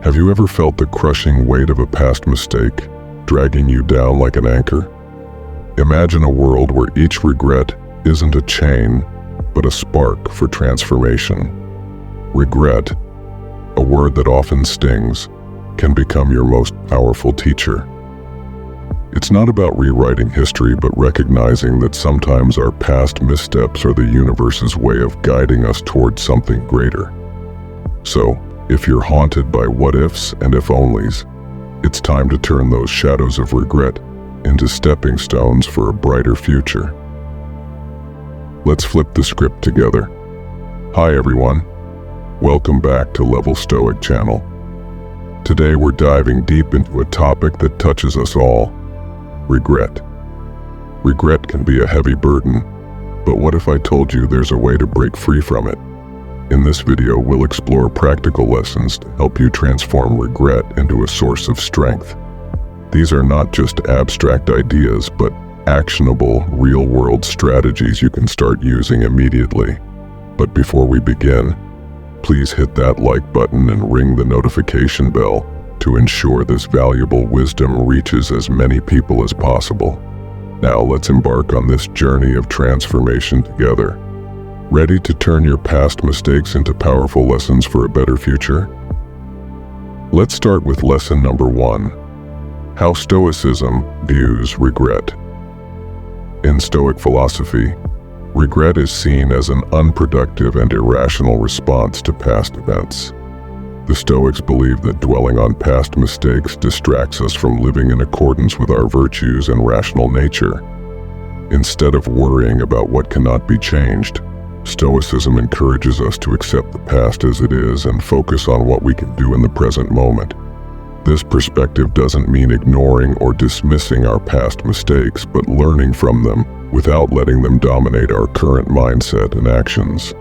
Have you ever felt the crushing weight of a past mistake, dragging you down like an anchor? Imagine a world where each regret isn't a chain, but a spark for transformation. Regret, a word that often stings, can become your most powerful teacher. It's not about rewriting history, but recognizing that sometimes our past missteps are the universe's way of guiding us towards something greater. So, if you're haunted by what-ifs and if-onlys, it's time to turn those shadows of regret into stepping stones for a brighter future. Let's flip the script together. Hi everyone, welcome back to Level Stoic channel. Today we're diving deep into a topic that touches us all: regret. Regret can be a heavy burden, but what if I told you there's a way to break free from it? In this video, we'll explore practical lessons to help you transform regret into a source of strength. These are not just abstract ideas, but actionable, real-world strategies you can start using immediately. But before we begin, please hit that like button and ring the notification bell to ensure this valuable wisdom reaches as many people as possible. Now let's embark on this journey of transformation together. Ready to turn your past mistakes into powerful lessons for a better future? Let's start with lesson number 1. How Stoicism views regret. In Stoic philosophy, regret is seen as an unproductive and irrational response to past events. The Stoics believe that dwelling on past mistakes distracts us from living in accordance with our virtues and rational nature. Instead of worrying about what cannot be changed, Stoicism encourages us to accept the past as it is and focus on what we can do in the present moment. This perspective doesn't mean ignoring or dismissing our past mistakes, but learning from them without letting them dominate our current mindset and actions.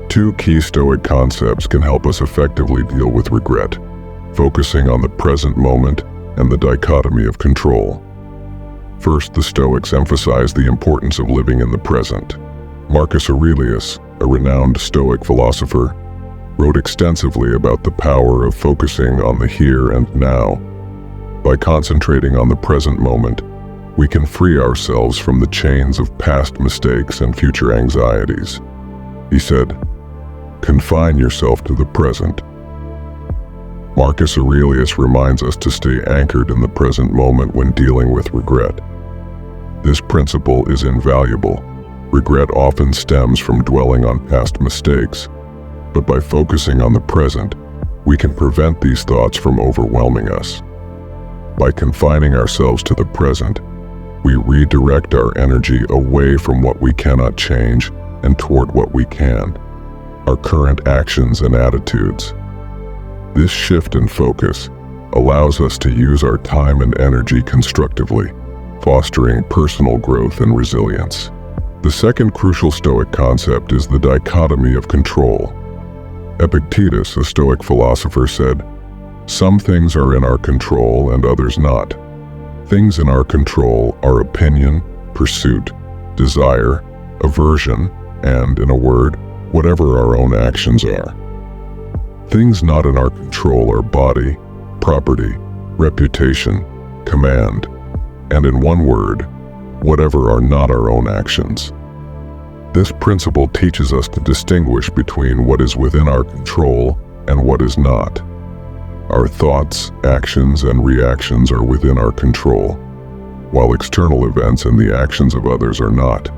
2 key Stoic concepts can help us effectively deal with regret: focusing on the present moment and the dichotomy of control. First, the Stoics emphasize the importance of living in the present. Marcus Aurelius, a renowned Stoic philosopher, wrote extensively about the power of focusing on the here and now. By concentrating on the present moment, we can free ourselves from the chains of past mistakes and future anxieties. He said, "Confine yourself to the present." Marcus Aurelius reminds us to stay anchored in the present moment when dealing with regret. This principle is invaluable. Regret often stems from dwelling on past mistakes, but by focusing on the present, we can prevent these thoughts from overwhelming us. By confining ourselves to the present, we redirect our energy away from what we cannot change and toward what we can, our current actions and attitudes. This shift in focus allows us to use our time and energy constructively, fostering personal growth and resilience. The second crucial Stoic concept is the dichotomy of control. Epictetus, a Stoic philosopher, said, "Some things are in our control and others not. Things in our control are opinion, pursuit, desire, aversion, and, in a word, whatever our own actions are. Things not in our control are body, property, reputation, command, and in one word, whatever are not our own actions." This principle teaches us to distinguish between what is within our control and what is not. Our thoughts, actions, and reactions are within our control, while external events and the actions of others are not.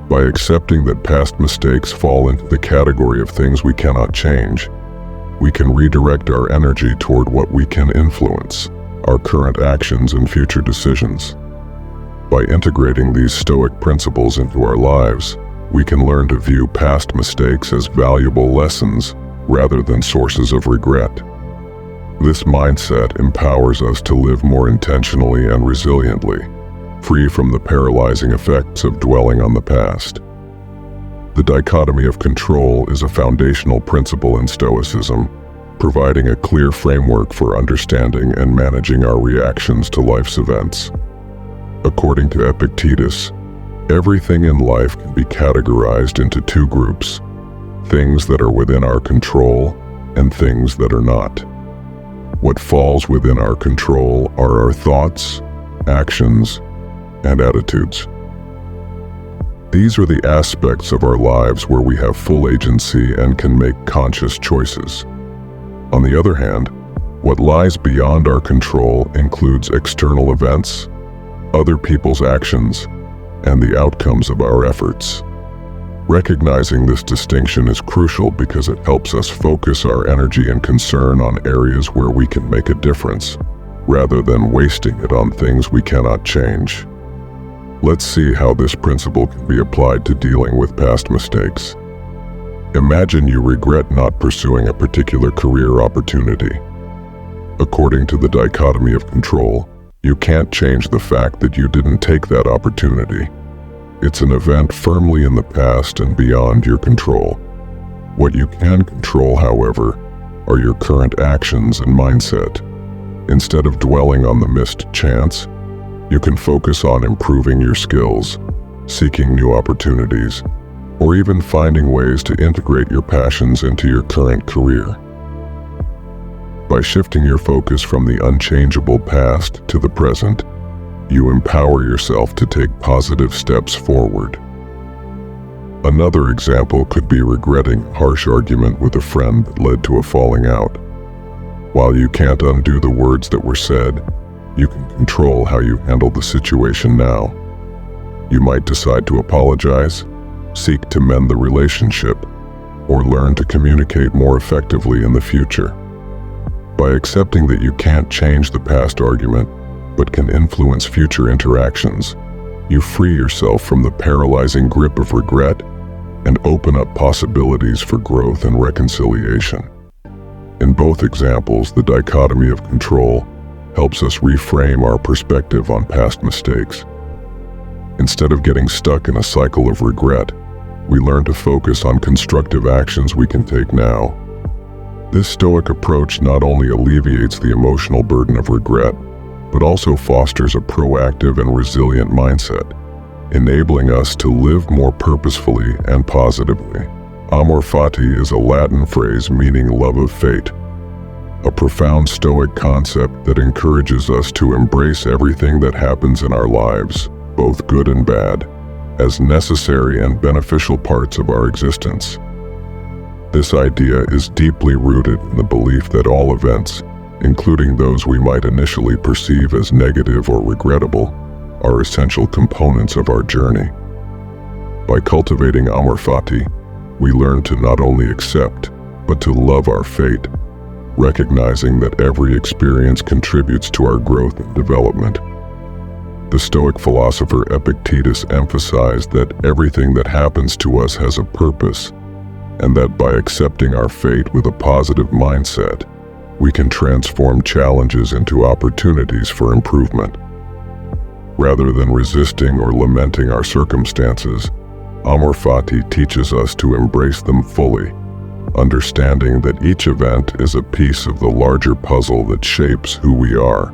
By accepting that past mistakes fall into the category of things we cannot change, we can redirect our energy toward what we can influence, our current actions and future decisions. By integrating these Stoic principles into our lives, we can learn to view past mistakes as valuable lessons rather than sources of regret. This mindset empowers us to live more intentionally and resiliently, free from the paralyzing effects of dwelling on the past. The dichotomy of control is a foundational principle in Stoicism, providing a clear framework for understanding and managing our reactions to life's events. According to Epictetus, everything in life can be categorized into 2 groups: things that are within our control and things that are not. What falls within our control are our thoughts, actions, and attitudes. These are the aspects of our lives where we have full agency and can make conscious choices. On the other hand, what lies beyond our control includes external events, other people's actions, and the outcomes of our efforts. Recognizing this distinction is crucial because it helps us focus our energy and concern on areas where we can make a difference, rather than wasting it on things we cannot change. Let's see how this principle can be applied to dealing with past mistakes. Imagine you regret not pursuing a particular career opportunity. According to the dichotomy of control, you can't change the fact that you didn't take that opportunity. It's an event firmly in the past and beyond your control. What you can control, however, are your current actions and mindset. Instead of dwelling on the missed chance, you can focus on improving your skills, seeking new opportunities, or even finding ways to integrate your passions into your current career. By shifting your focus from the unchangeable past to the present, you empower yourself to take positive steps forward. Another example could be regretting a harsh argument with a friend that led to a falling out. While you can't undo the words that were said, you can control how you handle the situation now. You might decide to apologize, seek to mend the relationship, or learn to communicate more effectively in the future. By accepting that you can't change the past argument, but can influence future interactions, you free yourself from the paralyzing grip of regret and open up possibilities for growth and reconciliation. In both examples, the dichotomy of control helps us reframe our perspective on past mistakes. Instead of getting stuck in a cycle of regret, we learn to focus on constructive actions we can take now. This Stoic approach not only alleviates the emotional burden of regret, but also fosters a proactive and resilient mindset, enabling us to live more purposefully and positively. Amor fati is a Latin phrase meaning love of fate, a profound Stoic concept that encourages us to embrace everything that happens in our lives, both good and bad, as necessary and beneficial parts of our existence. This idea is deeply rooted in the belief that all events, including those we might initially perceive as negative or regrettable, are essential components of our journey. By cultivating amor fati, we learn to not only accept, but to love our fate, recognizing that every experience contributes to our growth and development. The Stoic philosopher Epictetus emphasized that everything that happens to us has a purpose, and that by accepting our fate with a positive mindset, we can transform challenges into opportunities for improvement. Rather than resisting or lamenting our circumstances, amor fati teaches us to embrace them fully, understanding that each event is a piece of the larger puzzle that shapes who we are.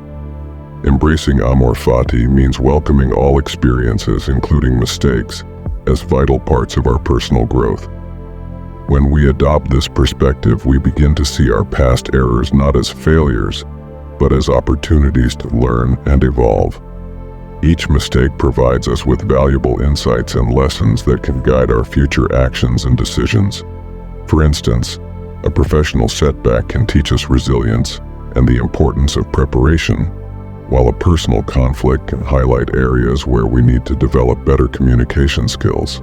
Embracing amor fati means welcoming all experiences, including mistakes, as vital parts of our personal growth. When we adopt this perspective, we begin to see our past errors not as failures, but as opportunities to learn and evolve. Each mistake provides us with valuable insights and lessons that can guide our future actions and decisions. For instance, a professional setback can teach us resilience and the importance of preparation, while a personal conflict can highlight areas where we need to develop better communication skills.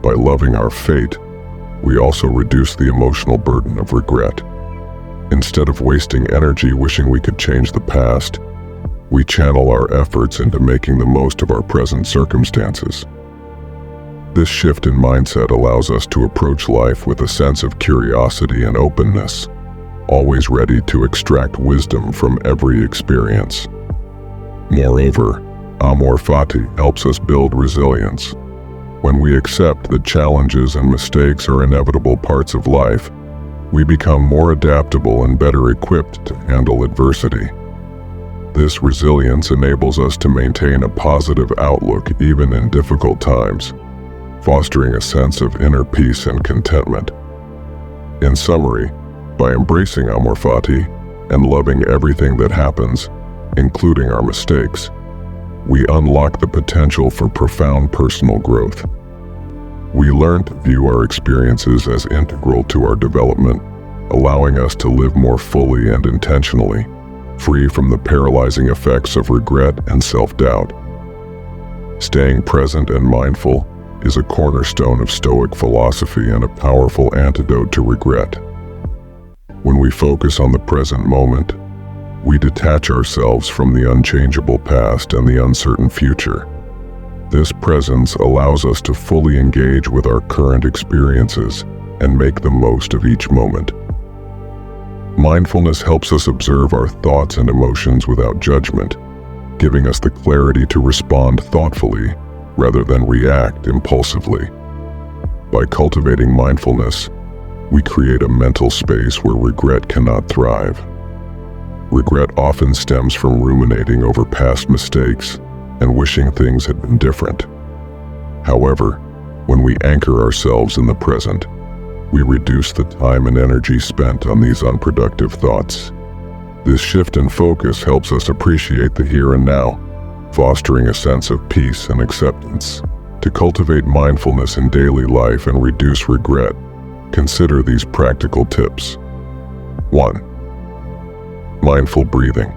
By loving our fate, we also reduce the emotional burden of regret. Instead of wasting energy wishing we could change the past, we channel our efforts into making the most of our present circumstances. This shift in mindset allows us to approach life with a sense of curiosity and openness, always ready to extract wisdom from every experience. Moreover, amor fati helps us build resilience. When we accept that challenges and mistakes are inevitable parts of life, we become more adaptable and better equipped to handle adversity. This resilience enables us to maintain a positive outlook even in difficult times, fostering a sense of inner peace and contentment. In summary, by embracing amor fati, and loving everything that happens, including our mistakes, we unlock the potential for profound personal growth. We learn to view our experiences as integral to our development, allowing us to live more fully and intentionally, free from the paralyzing effects of regret and self-doubt. Staying present and mindful is a cornerstone of Stoic philosophy and a powerful antidote to regret. When we focus on the present moment, we detach ourselves from the unchangeable past and the uncertain future. This presence allows us to fully engage with our current experiences and make the most of each moment. Mindfulness helps us observe our thoughts and emotions without judgment, giving us the clarity to respond thoughtfully rather than react impulsively. By cultivating mindfulness, we create a mental space where regret cannot thrive. Regret often stems from ruminating over past mistakes and wishing things had been different. However, when we anchor ourselves in the present, we reduce the time and energy spent on these unproductive thoughts. This shift in focus helps us appreciate the here and now, fostering a sense of peace and acceptance. To cultivate mindfulness in daily life and reduce regret, consider these practical tips. 1. Mindful breathing.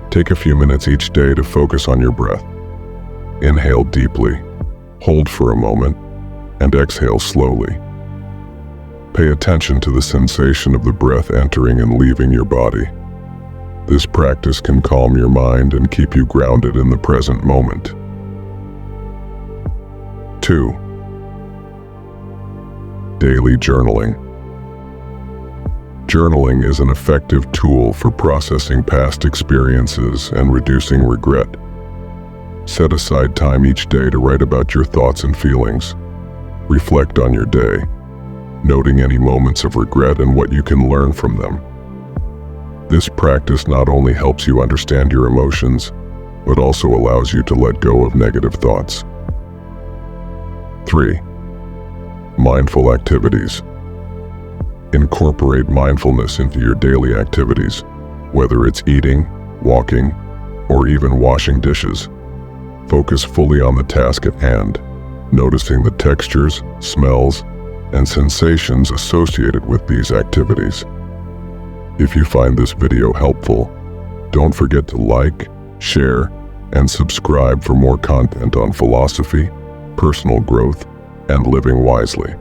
Take a few minutes each day to focus on your breath. Inhale deeply, hold for a moment, and exhale slowly. Pay attention to the sensation of the breath entering and leaving your body. This practice can calm your mind and keep you grounded in the present moment. 2. Daily journaling. Journaling is an effective tool for processing past experiences and reducing regret. Set aside time each day to write about your thoughts and feelings. Reflect on your day, noting any moments of regret and what you can learn from them. This practice not only helps you understand your emotions, but also allows you to let go of negative thoughts. 3. Mindful activities. Incorporate mindfulness into your daily activities, whether it's eating, walking, or even washing dishes. Focus fully on the task at hand, noticing the textures, smells, and sensations associated with these activities. If you find this video helpful, don't forget to like, share, and subscribe for more content on philosophy, personal growth, and living wisely.